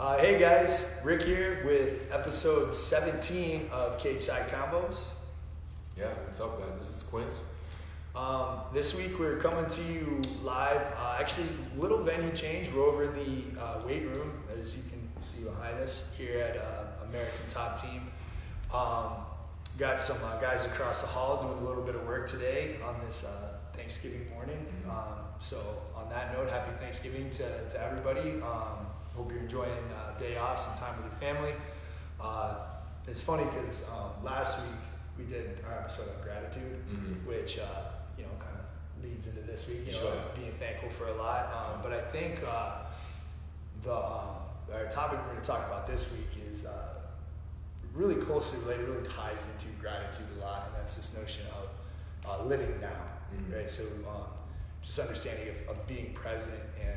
Hey guys, Rick here with episode 17 of Cage Side Convos. Yeah, what's up, guys? This is Quince. This week we're coming to you live. Actually, little venue change. We're over in the weight room, as you can see behind us here at American Top Team. Got some guys across the hall doing a little bit of work today on this Thanksgiving morning. So on that note, happy Thanksgiving to everybody. Hope you're enjoying a day off, some time with your family. It's funny because last week we did our episode of gratitude, which kind of leads into this week. Being thankful for a lot. But I think our topic we're going to talk about this week is really closely related, really ties into gratitude a lot, and that's this notion of living now, right? So just understanding of being present and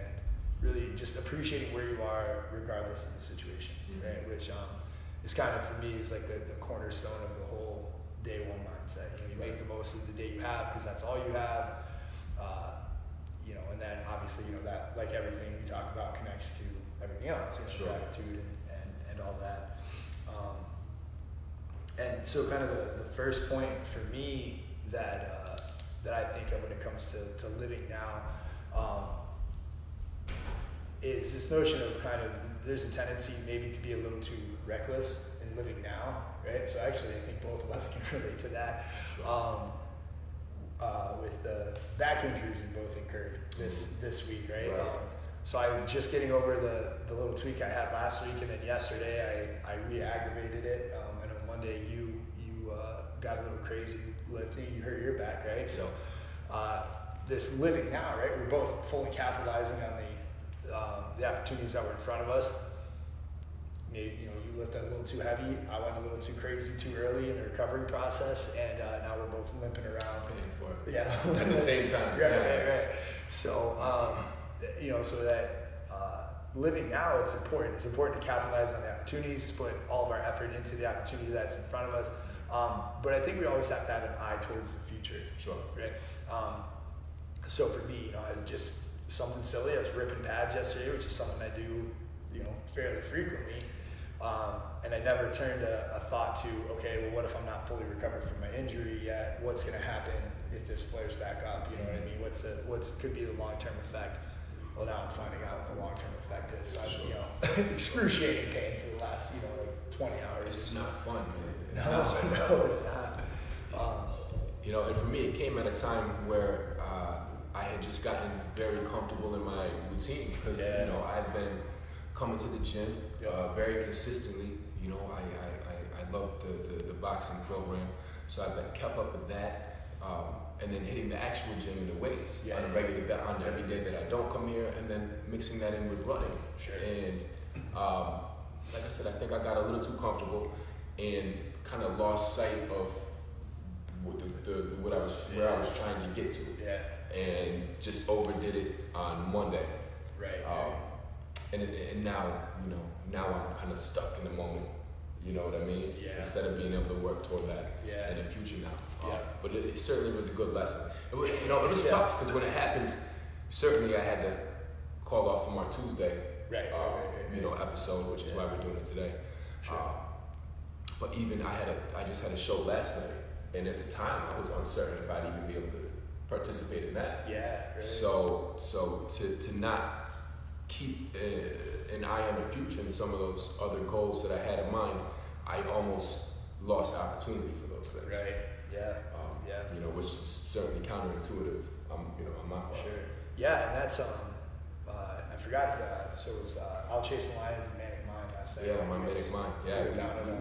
really just appreciating where you are regardless of the situation, right? Which is kind of, for me, is like the cornerstone of the whole day one mindset. You make the most of the day you have because that's all you have. And then obviously, that, like everything we talk about, connects to everything else, gratitude and all that. And so kind of the first point for me that I think of when it comes to living now, is this notion of kind of, there's a tendency maybe to be a little too reckless in living now, right? So actually, I think both of us can relate to that. With the back injuries we both incurred this week, right? So I'm just getting over the little tweak I had last week, and then yesterday I re-aggravated it. I know Monday you got a little crazy lifting, you hurt your back, right? So this living now, right? We're both fully capitalizing on the opportunities that were in front of us. Maybe you lifted a little too heavy. I went a little too crazy too early in the recovery process, and now we're both limping around. Paying for it. Yeah. At the same time. Right. So so that living now, it's important. It's important to capitalize on the opportunities, to put all of our effort into the opportunity that's in front of us. But I think we always have to have an eye towards the future. Sure. Right. So for me, I just something silly. I was ripping pads yesterday, which is something I do, fairly frequently. And I never turned a thought to, okay, well, what if I'm not fully recovered from my injury yet? What's going to happen if this flares back up? You know what I mean? What's could be the long-term effect? Well, now I'm finding out what the long-term effect is. So I'm, excruciating pain for the last, 20 hours. It's not fun, man. No, it's not. And for me, it came at a time where I had just gotten very comfortable in my routine because, I've been coming to the gym very consistently. I love the boxing program, so I've kept up with that, and then hitting the actual gym and the weights on a regular on every day that I don't come here, and then mixing that in with running. Sure. And like I said, I think I got a little too comfortable and kind of lost sight of where I was trying to get to. Yeah. And just overdid it on Monday. Right. And now, now I'm kind of stuck in the moment. You know what I mean? Yeah. Instead of being able to work toward that in the future now. But it certainly was a good lesson. It was tough because when it happened, certainly I had to call off from our Tuesday episode, which is why we're doing it today. Sure. But even I just had a show last night, and at the time I was uncertain if I'd even be able to participate in that. Yeah. Really. So to not keep an eye on the future and some of those other goals that I had in mind, I almost lost opportunity for those things. Right. Yeah. Which is certainly counterintuitive. On my part. Sure. Yeah, and that's I forgot. So it was I'll Chase the Lions and Manic Mind last night. Yeah, my Manic Mind. Yeah,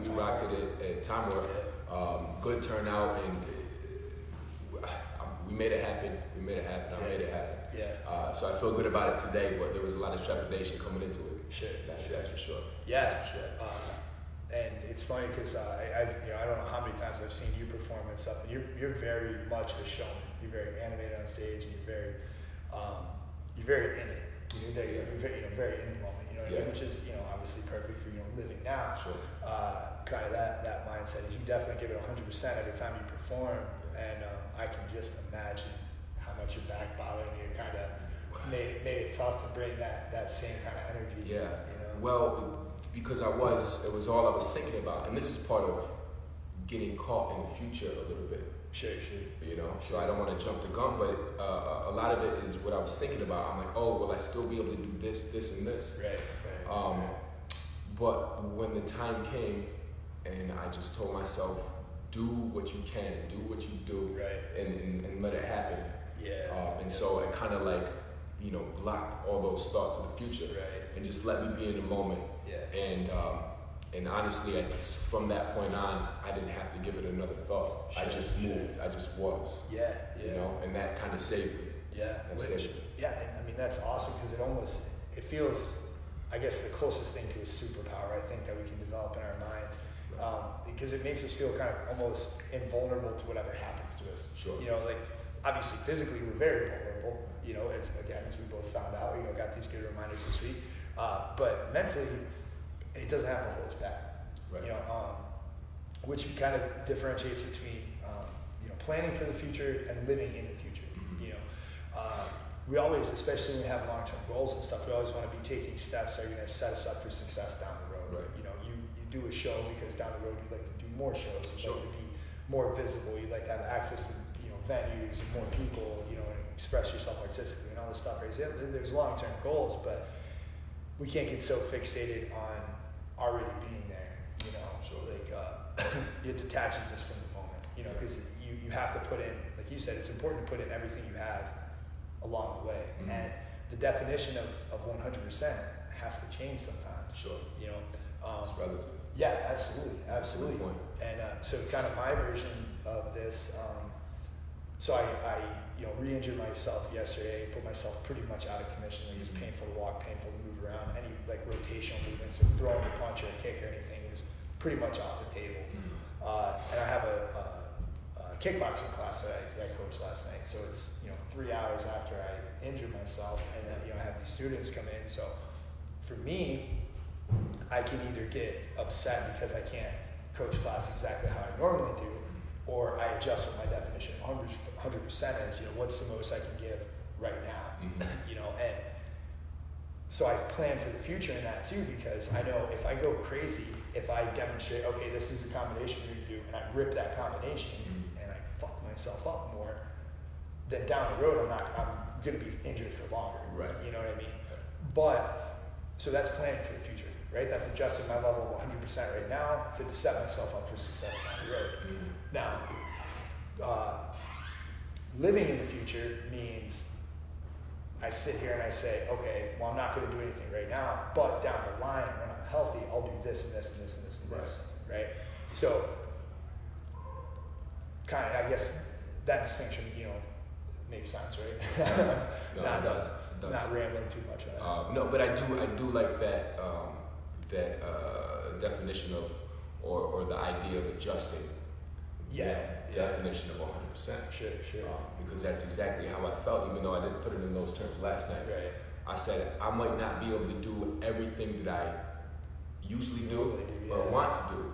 we rocked it at Time Warp. Good turnout, and we made it happen. I made it happen. Yeah. So I feel good about it today, but there was a lot of trepidation coming into it. Sure. That's for sure. Yeah, that's for sure. And it's funny because I don't know how many times I've seen you perform and stuff. And you're very much a showman. You're very animated on stage, and you're very in it. You're very in the moment. Which is obviously perfect for living now. Sure. Kind of that mindset is you definitely give it 100% every time you perform, and I can just imagine how much your back bothering you kind of made it tough to bring that same kind of energy. Yeah. Well, because it was all I was thinking about, and this is part of getting caught in the future a little bit. Sure. You know, so I don't want to jump the gun, but a lot of it is what I was thinking about. I'm like, oh, will I still be able to do this, and this? Right. But when the time came, and I just told myself, do what you can, do what you do, and let it happen. And so it kind of like, you know, blocked all those thoughts of the future, and just let me be in the moment. And honestly, from that point on, I didn't have to give it another thought. I just moved. I just was. You know, and that kind of saved me. And I mean, that's awesome because it feels, I guess, the closest thing to a superpower I think that we can develop in our minds. Because it makes us feel kind of almost invulnerable to whatever happens to us. You know, like obviously physically we're very vulnerable. You know, as we both found out. You know, got these good reminders this week. But mentally, it doesn't have to hold us back. You know, which kind of differentiates between you know, planning for the future and living in the future. You know, we always, especially when we have long-term goals and stuff, we always want to be taking steps that are going to set us up for success down the road. You know, you do a show because down the road you'd like to do more shows. You'd like to be more visible. You'd like to have access to, you know, venues and more people. You know, and express yourself artistically and all this stuff. There's long-term goals, but we can't get so fixated on already being there, you know, like it detaches us from the moment, you know, because you have to put in, like you said, it's important to put in everything you have along the way, and the definition of 100% has to change sometimes. You know, it's relative. Yeah, absolutely. And so kind of my version of this, so I you know, re-injured myself yesterday, put myself pretty much out of commission. It was painful to walk, painful to move around. Any like rotational movements, or throwing a punch or a kick or anything was pretty much off the table. And I have a kickboxing class that I coached last night. So it's, you know, 3 hours after I injured myself, and then, you know, I have these students come in. So for me, I can either get upset because I can't coach class exactly how I normally do, or I adjust what my definition of 100% is. You know, what's the most I can give right now? You know, and so I plan for the future in that too, because I know if I go crazy, if I demonstrate, okay, this is the combination we're gonna do, and I rip that combination and I fuck myself up more, then down the road I'm gonna be injured for longer. You know what I mean? But so that's planning for the future, right? That's adjusting my level of 100% right now to set myself up for success down the road. Now, living in the future means I sit here and I say, okay, well, I'm not going to do anything right now, but down the line, when I'm healthy, I'll do this and this and this and this and this, right? So, kind of, I guess that distinction, you know, makes sense, right? No, it does. Not rambling too much on it. No, but I do like that definition of, or the idea of adjusting. Definition of 100%. Sure. Because that's exactly how I felt, even though I didn't put it in those terms last night. I said I might not be able to do everything that I usually do or want to do,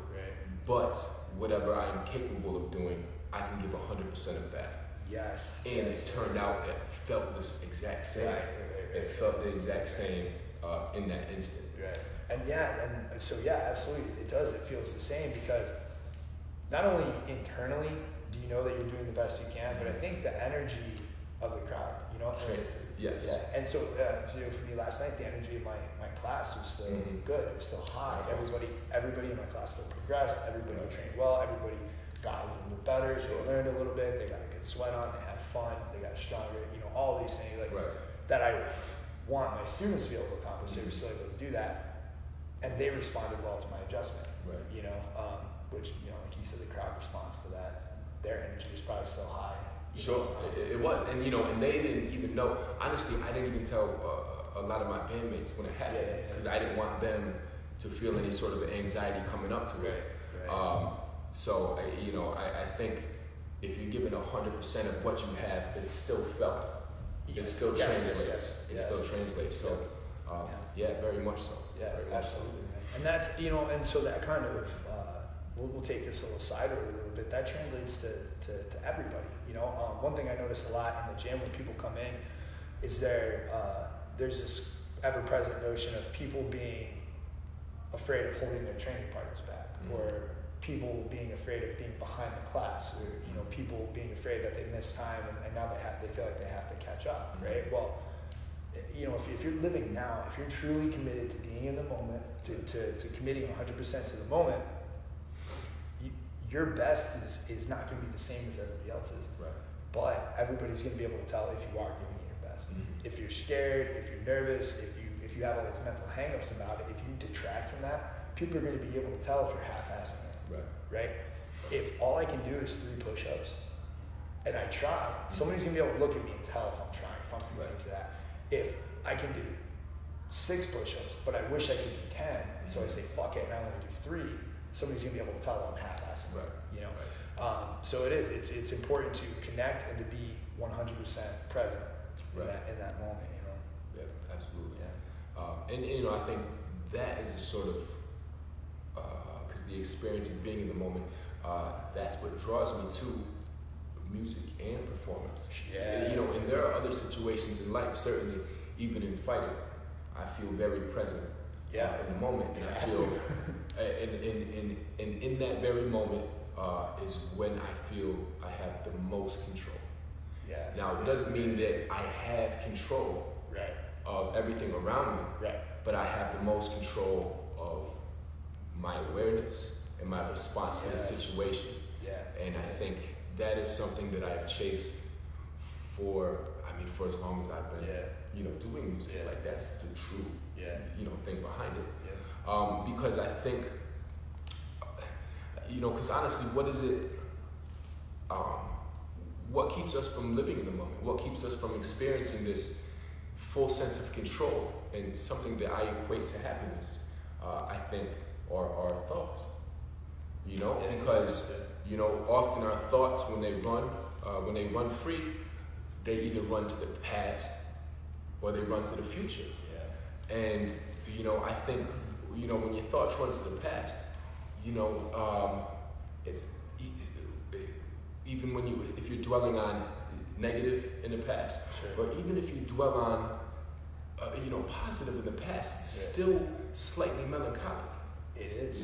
but whatever I am capable of doing, I can give 100% of that. And it turned out it felt this exact same. It felt the exact same in that instant. And absolutely, it does. It feels the same because not only internally do you know that you're doing the best you can, but I think the energy of the crowd, you know? And so, for me last night, the energy of my class was still good. It was still high. Everybody in my class still progressed. Everybody trained well. Everybody got a little bit better. They learned a little bit. They got a good sweat on. They had fun. They got stronger. You know, all these things that I want my students to be able to accomplish. They were still able to do that, and they responded well to my adjustment. You know, which, you know, like you said, the crowd responds to that. Their energy was probably still high. It was, and you know, and they didn't even know. Honestly, I didn't even tell a lot of my bandmates when it happened because I didn't want them to feel any sort of anxiety coming up to it. So I think if you're giving 100% of what you have, it's still felt. It still translates. It still translates. So very much so. Very absolutely. And that's, you know, and so that kind of we'll take this a little sideways a little bit. That translates to everybody. You know, one thing I noticed a lot in the gym when people come in is there's this ever-present notion of people being afraid of holding their training partners back, or people being afraid of being behind the class, or people being afraid that they missed time and now they feel like they have to catch up, right? Well, if you're living now, if you're truly committed to being in the moment, to committing 100% to the moment, your best is not going to be the same as everybody else's. Right. But everybody's going to be able to tell if you are giving it your best. If you're scared, if you're nervous, if you have all these mental hang-ups about it, if you detract from that, people are going to be able to tell if you're half-assing it. Right? If all I can do is 3 push-ups and I try, somebody's going to be able to look at me and tell if I'm trying, if I'm committing to that. If I can do 6 push-ups, but I wish I could do 10, so I say fuck it and I only do 3, somebody's going to be able to tell that I'm half-assing. So it's important to connect and to be 100% present in that moment. Yeah, absolutely. And I think that is a sort of because the experience of being in the moment, that's what draws me to music and performance. And there are other situations in life, certainly even in fighting, I feel very present in the moment, and I feel and in that very moment is when I feel I have the most control. Now, it doesn't mean that I have control of everything around me, but I have the most control of my awareness and my response to the situation. And I think that is something that I've chased for as long as I've been, doing music. Like, that's the true, thing behind it. Because I think, because honestly, what is it? What keeps us from living in the moment? What keeps us from experiencing this full sense of control and something that I equate to happiness? I think are our thoughts. Because often our thoughts, when they run free, they either run to the past or they run to the future. And I think when your thoughts run to the past, it's even if you're dwelling on negative in the past, or even if you dwell on positive in the past, it's still slightly melancholic. It is.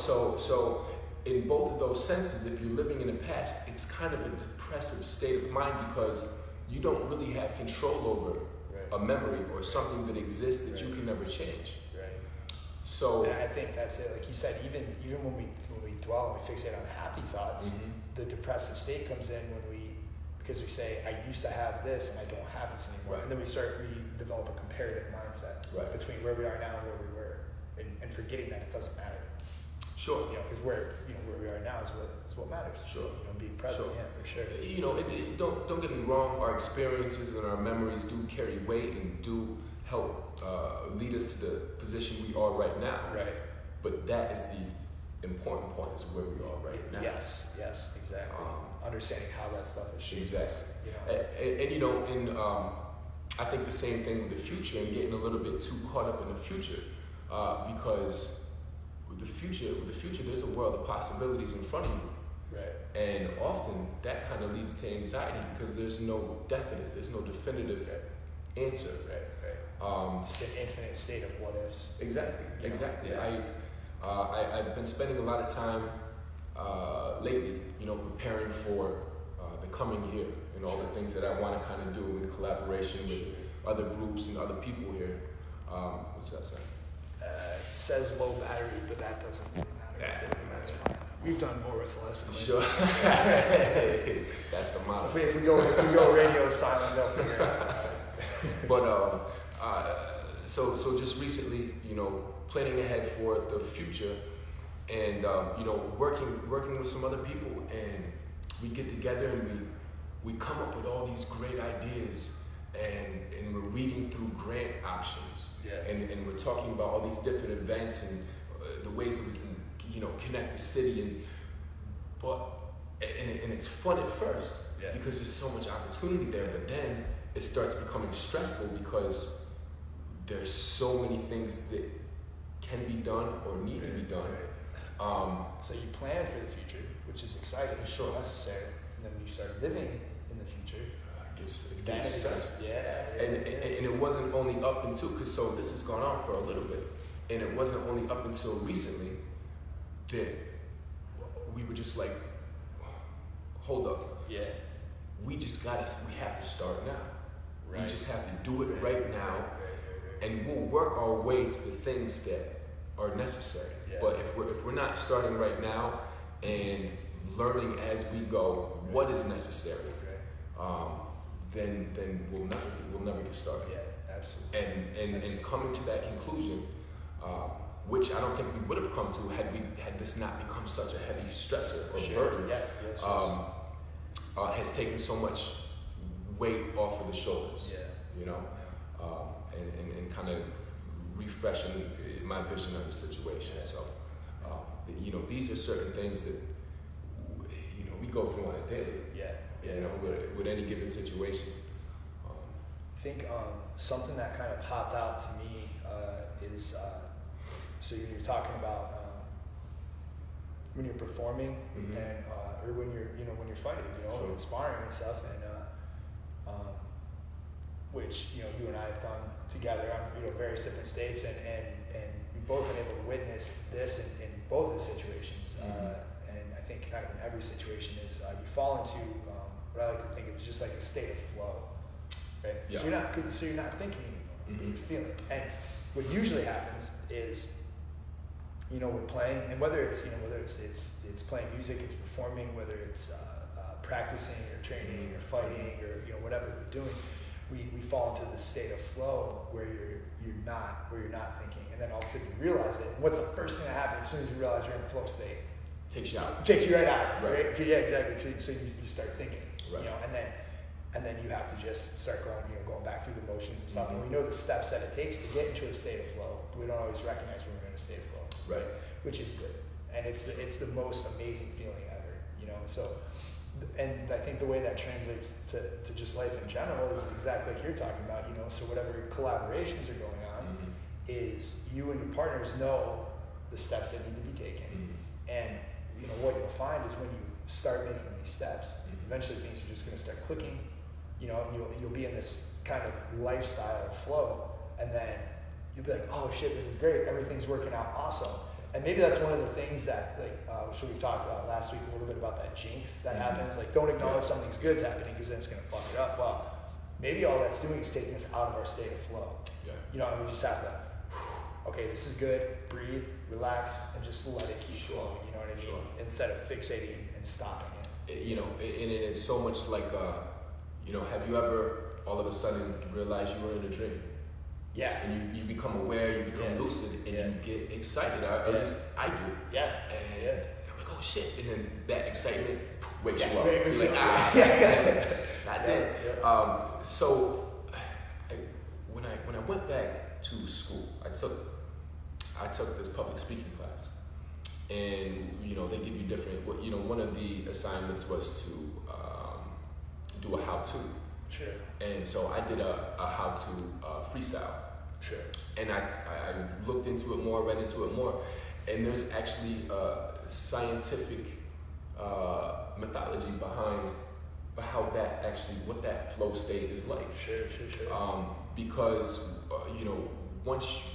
So in both of those senses, if you're living in the past, it's kind of a depressive state of mind because you don't really have control over a memory or something that exists that you can never change. So and I think that's it. Like you said, even when we dwell and we fixate on happy thoughts, the depressive state comes in because we say, I used to have this and I don't have this anymore. And then we develop a comparative mindset between where we are now and where we were, and forgetting that it doesn't matter. Sure. Because where we are now is what matters. Sure. Being present, for sure. Don't get me wrong. Our experiences and our memories do carry weight and do help lead us to the position we are right now. But that is the important part, is where we are right now. Yes, exactly. Understanding how that stuff is shaped. Exactly. And I think the same thing with the future, and getting a little bit too caught up in the future, because with the future, there's a world of possibilities in front of you. And often that kind of leads to anxiety because there's no definitive answer. It's an infinite state of what ifs. Exactly. I've been spending a lot of time lately, preparing for the coming year and all the things that I want to kind of do in collaboration with other groups and other people here. What's that say? Says low battery, but that doesn't really matter. That's fine. We've done more with less. Sure. That's the motto. If we go radio silent, they'll figure it out. But so just recently, planning ahead for the future, and working with some other people, and we get together and we come up with all these great ideas, and we're reading through grant options, and we're talking about all these different events and the ways that we can connect the city, and it's fun at first because there's so much opportunity there, but then it starts becoming stressful because there's so many things that can be done or need to be done. So you plan for the future, which is exciting, necessary, and then when you start living in the future, it gets stressful. And it wasn't only up until, because so this has gone on for a little bit, And it wasn't only up until recently that we were just like, hold up. Yeah. We have to start now. Right. We just have to do it right now. And we'll work our way to the things that are necessary. Yeah. But if we're not starting right now and learning as we go what is necessary, then we'll never get started. Yeah, absolutely. And coming to that conclusion, which I don't think we would have come to had this not become such a heavy stressor or burden, has taken so much weight off of the shoulders. Yeah. You know, and kind of refreshing my vision of the situation. Yeah. So, you know, these are certain things that we go through on a daily. Yeah. You know, with any given situation. I think something that kind of hopped out to me is so you're talking about when you're performing and or when you're fighting, sure. And sparring and stuff, and which you and I have done together on various different states, and we've both been able to witness this in both the situations. And I think kind of in every situation is you fall into what I like to think of as just like a state of flow, right? Yeah. So you're not thinking anymore, but you're feeling. And what usually happens is, we're playing, and whether it's playing music, it's performing, whether it's practicing or training or fighting or whatever we're doing, we fall into this state of flow where you're not thinking, and then all of a sudden you realize it. And what's the first thing that happens as soon as you realize you're in a flow state? Takes you out. Takes you right out, right? Yeah, exactly. So you start thinking, right. And then you have to just start going back through the motions and stuff. And we know the steps that it takes to get into a state of flow, but we don't always recognize when we're in a state of flow. Right. Which is good. And it's the most amazing feeling ever, So, and I think the way that translates to just life in general is exactly like you're talking about, So whatever collaborations are going on is you and your partners know the steps that need to be taken. And, what you'll find is when you start making these steps, eventually things are just going to start clicking, and you'll be in this kind of lifestyle flow, and then you'll be like, oh shit, this is great, everything's working out awesome. And maybe that's one of the things that, so we talked about last week a little bit about that jinx that happens. Like, don't acknowledge something's good's happening because then it's going to fuck it up. Well, maybe all that's doing is taking us out of our state of flow. Yeah. And we just have to, okay, this is good, breathe, relax, and just let it keep flowing. You know what I mean? Sure. Instead of fixating and stopping it. And it's so much like, have you ever all of a sudden realized you were in a dream? Yeah. And you become aware, you become lucid, and you get excited. At least I do. Yeah. And I'm like, oh shit. And then that excitement wakes you up. You're like, that's it. Yeah. So when I went back to school, I took this public speaking class. And, they give you different, one of the assignments was to do a how-to. Sure. And so I did a how-to freestyle. Sure. And I looked into it more, read into it more, and there's actually scientific methodology behind what that flow state is like. Sure. Because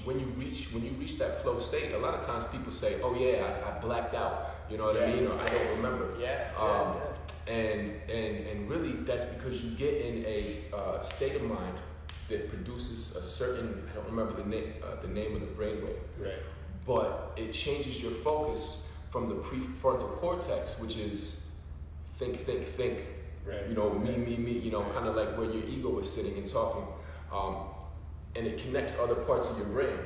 when you reach that flow state, a lot of times people say, "Oh yeah, I blacked out," you know what I mean, or I don't remember. And really that's because you get in a state of mind that produces a certain, I don't remember the name of the brainwave. Right. But it changes your focus from the prefrontal cortex, which is think. Right. Me, kind of like where your ego is sitting and talking. And it connects other parts of your brain.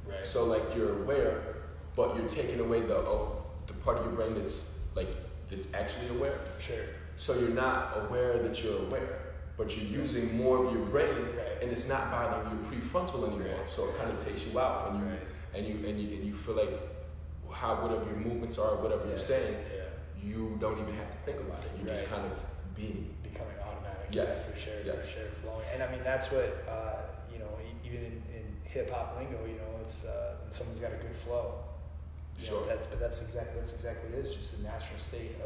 Right. So like you're aware, but you're taking away the part of your brain that's actually aware. Sure. So you're not aware that you're aware, but you're using more of your brain, and it's not bothering your prefrontal anymore. So it kind of takes you out, and you feel like whatever your movements are, whatever you're saying, you don't even have to think about it. You're just kind of becoming automatic. Yes, for sure, flowing. And I mean that's what even in hip hop lingo, it's when someone's got a good flow. That's exactly what it is. Just a natural state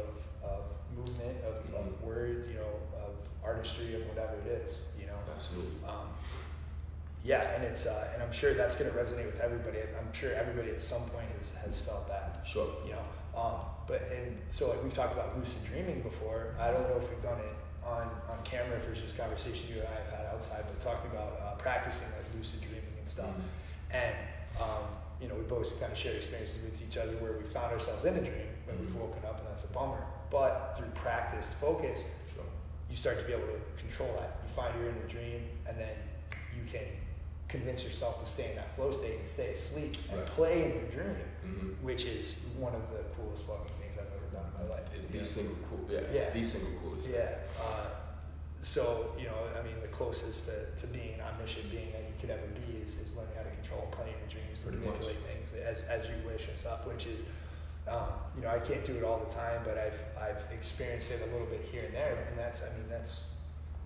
of movement, of words, of artistry, of whatever it is. Absolutely. Yeah, and it's and I'm sure that's going to resonate with everybody. I'm sure everybody at some point has felt that. Sure. You know, so like we've talked about lucid dreaming before. I don't know if we've done it on camera, if it's just conversation you and I have had outside, but talking about practicing like lucid dreaming and stuff. Mm-hmm. And you know, we both kind of shared experiences with each other where we found ourselves in a dream when we've woken up, and that's a bummer. But through practiced focus, you start to be able to control that. You find you're in a dream, and then you can convince yourself to stay in that flow state and stay asleep and play in your dream, which is one of the coolest fucking things I've ever done in my life. The single coolest. Yeah. So, you know, I mean, the closest to being an omniscient being that you could ever be is learning how to control and play in your dreams and manipulate things as you wish and stuff, which is, you know, I can't do it all the time, but I've experienced it a little bit here and there, and that's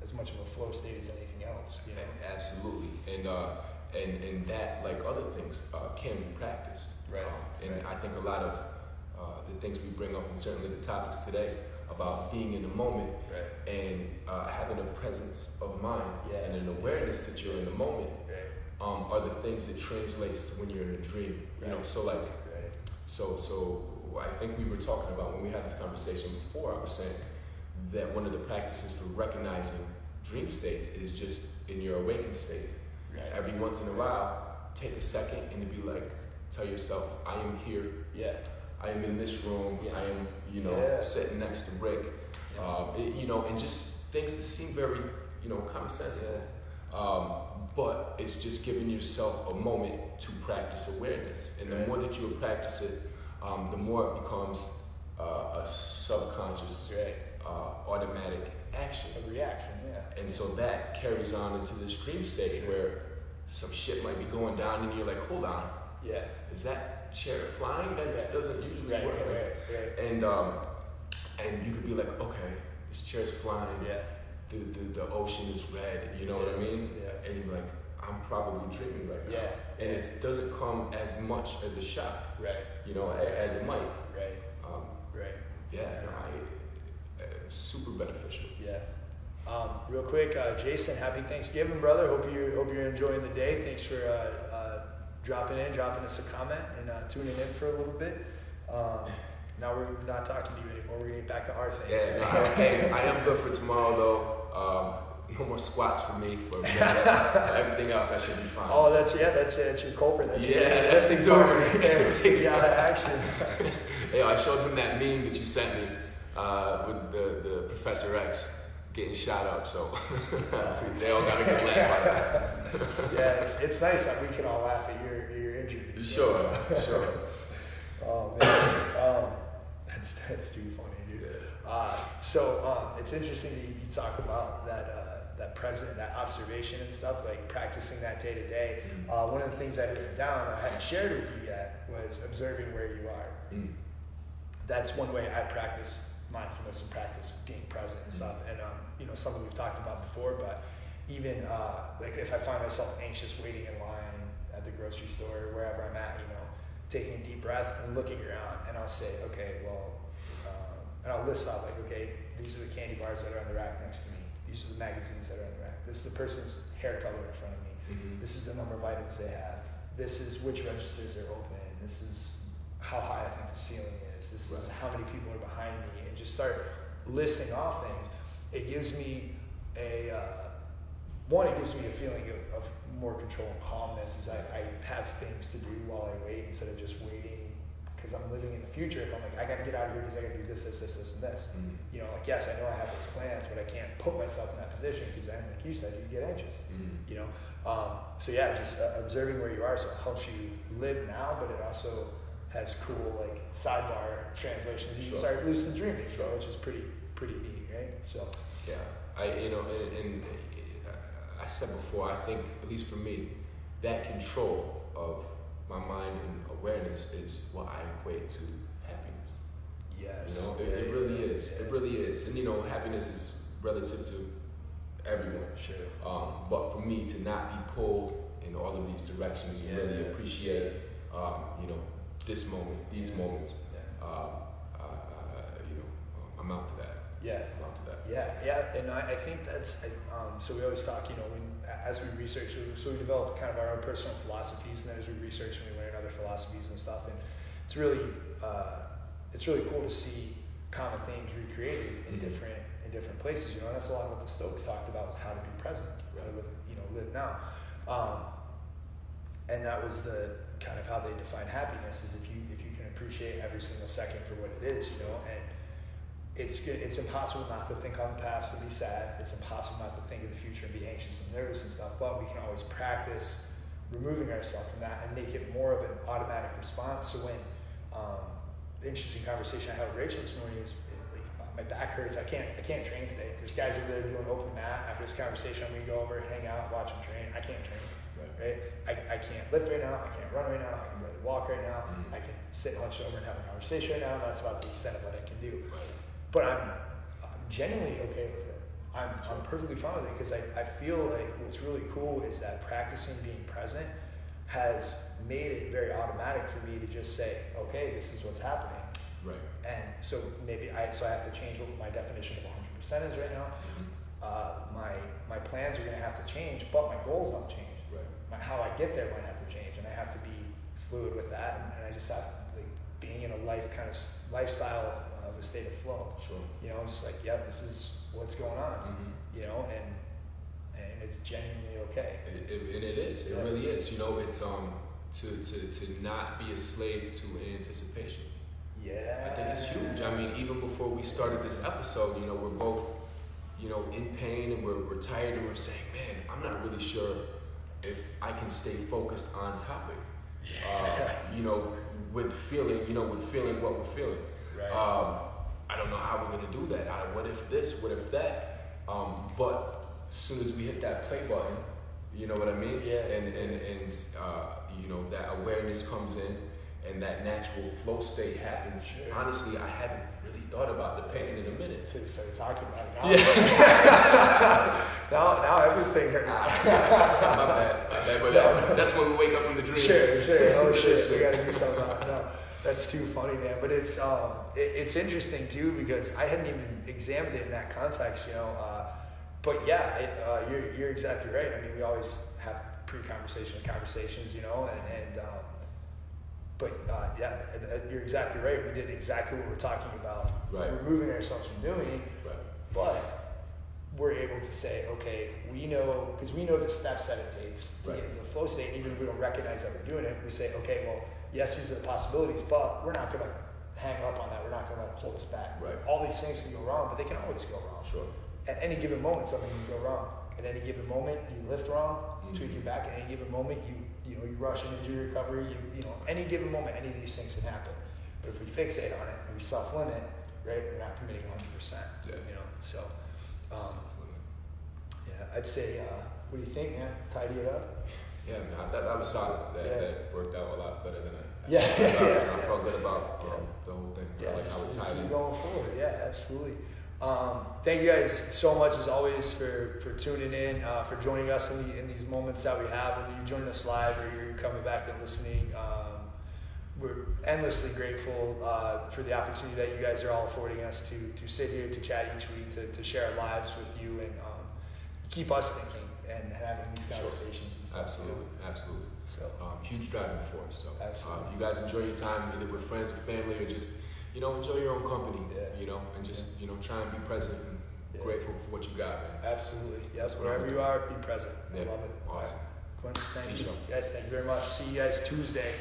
as much of a flow state as anything else, you know. Absolutely, and that, like other things, can be practiced. Right. I think a lot of the things we bring up, and certainly the topics today, about being in the moment and having a presence of mind and an awareness that you're in the moment, are the things that translates to when you're in a dream. You know, so like, so I think we were talking about when we had this conversation before. I was saying that one of the practices for recognizing dream states is just in your awakened state. Every once in a while, take a second and to be like, tell yourself, I am here. I am in this room. I am, you know, sitting next to Rick. You know, and just things that seem very, you know, commonsensical. But it's just giving yourself a moment to practice awareness. And the more that you practice it, the more it becomes a subconscious, automatic action. A reaction, And so that carries on into this dream state where some shit might be going down and you're like, hold on. Is that chair flying? That doesn't usually work. And you could be like, okay, this chair's flying. The ocean is red, you know what I mean? And you're like, I'm probably dreaming right now. And it doesn't come as much as a shock, you know, as it might. Super beneficial. Real quick, Jason, happy Thanksgiving, brother. Hope you're enjoying the day. Thanks for dropping us a comment and tuning in for a little bit. Now we're not talking to you anymore. We're gonna get back to our things. I am good for tomorrow though. No more squats for me. For everything else, I should be fine. Oh, that's your culprit. That's that's the door. Get you out of action. Hey, I showed him that meme that you sent me with the Professor X getting shot up. So they all got a good laugh out of that. It's nice that we can all laugh at your injury. Sure. Oh man, that's too funny, dude. So it's interesting that you talk about that present, that observation and stuff, like practicing that day to day. One of the things I wrote down, I hadn't shared with you yet, was observing where you are. That's one way I practice mindfulness and practice being present and stuff. And you know, something we've talked about before, but even like if I find myself anxious waiting in line at the grocery store or wherever I'm at, you know, taking a deep breath and looking around, and I'll say, okay, well, and I'll list out like, okay, these are the candy bars that are on the rack next to me. These are the magazines that are on the rack. This is the person's hair color in front of me. This is the number of items they have. This is which registers are open. This is how high I think the ceiling is. This is how many people are behind me, and just start listing off things. It gives me a feeling of more control and calmness as I have things to do while I wait instead of just waiting because I'm living in the future. If I'm like, I got to get out of here because I got to do this, and this. You know, like, yes, I know I have those plans, but I can't put myself in that position because then, like you said, you get anxious. You know, so yeah, just observing where you are, so it helps you live now, but it also has cool like sidebar translations. You can start lucid dreaming, which is pretty neat, right? So and I said before, I think, at least for me, that control of my mind and awareness is what I equate to happiness. Yes. You know, it really is. It really is. And, you know, happiness is relative to everyone. Sure. But for me to not be pulled in all of these directions and really appreciate, you know, this moment, these moments, you know, I'm out to that. And I think that's, so we always talk, you know, when as we research, so we develop kind of our own personal philosophies, and then as we research and we learn other philosophies and stuff, and it's really cool to see common themes recreated in different places, you know, and that's a lot of what the Stoics talked about, was how to be present, how to live now. And that was the kind of how they define happiness, is if you can appreciate every single second for what it is, you know, and it's impossible not to think on the past and be sad. It's impossible not to think of the future and be anxious and nervous and stuff, but we can always practice removing ourselves from that and make it more of an automatic response. So when the interesting conversation I had with Rachel this morning is, my back hurts. I can't train today. There's guys over there doing open mat. After this conversation, I'm gonna go over, hang out, watch them train. I can't train. Right? I can't lift right now. I can't run right now. I can barely walk right now. I can sit hunched over and have a conversation right now. That's about the extent of what I can do. But I'm genuinely okay with it. I'm perfectly fine with it, because I feel like what's really cool is that practicing being present has made it very automatic for me to just say, okay, this is what's happening. Right. And so maybe I have to change what my definition of 100% is right now. My plans are going to have to change, but my goals don't change. Right. How I get there might have to change, and I have to be fluid with that. And I just have, like, being in a lifestyle of a state of flow. Sure. You know, just like, yep, this is what's going on. You know, and it's genuinely okay. It is. It really is. You know, it's to not be a slave to anticipation. Yeah. I think it's huge. I mean, even before we started this episode, you know, we're both, you know, in pain, and we're tired, and we're saying, man, I'm not really sure if I can stay focused on topic. You know, with feeling what we're feeling. Right. I don't know how we're gonna do that. What if this? What if that? But as soon as we hit that play button, you know what I mean? Yeah. And you know, that awareness comes in, and that natural flow state happens. Sure. Honestly, I haven't really thought about the pain in a minute. Until we started talking about it. Yeah. now everything hurts. My bad. But that's when we wake up from the dream. Sure. Oh shit, we gotta do something about it. No, that's too funny, man. But it's interesting too, because I hadn't even examined it in that context, you know. But yeah, you're exactly right. I mean, we always have conversations, you know, But you're exactly right. We did exactly what we're talking about. Right. Removing ourselves from doing. Right. But we're able to say, okay, we know the steps that it takes to get into the flow state. Even if we don't recognize that we're doing it, we say, okay, well, yes, these are the possibilities, but we're not going to hang up on that. We're not going to let it hold us back. Right. All these things can go wrong, but they can always go wrong. Sure. At any given moment, something can go wrong. At any given moment, you lift wrong, tweak your back. At any given moment, you rush into your recovery. You know, any given moment, any of these things can happen. But if we fixate on it and we self-limit, right, we're not committing 100%. Yeah. You know, so I'd say, what do you think, man? Tidy it up. Yeah, man, that was solid. That worked out a lot better than I felt good about the whole thing. Yeah, like how just tied keep in. going forward. Yeah, absolutely. Thank you guys so much, as always, for tuning in, for joining us in these moments that we have, whether you're joining us live or you're coming back and listening. We're endlessly grateful for the opportunity that you guys are all affording us to sit here, to chat each week, to share our lives with you, and keep us thinking and having these conversations and stuff. Absolutely. So huge driving force. So absolutely. You guys enjoy your time, either with friends or family, or just, you know, enjoy your own company, you know, and just, you know, try and be present and grateful for what you got, man. Absolutely. Yes, wherever you are, be present. I love it. Awesome. Thank you. Yes, thank you very much. See you guys Tuesday.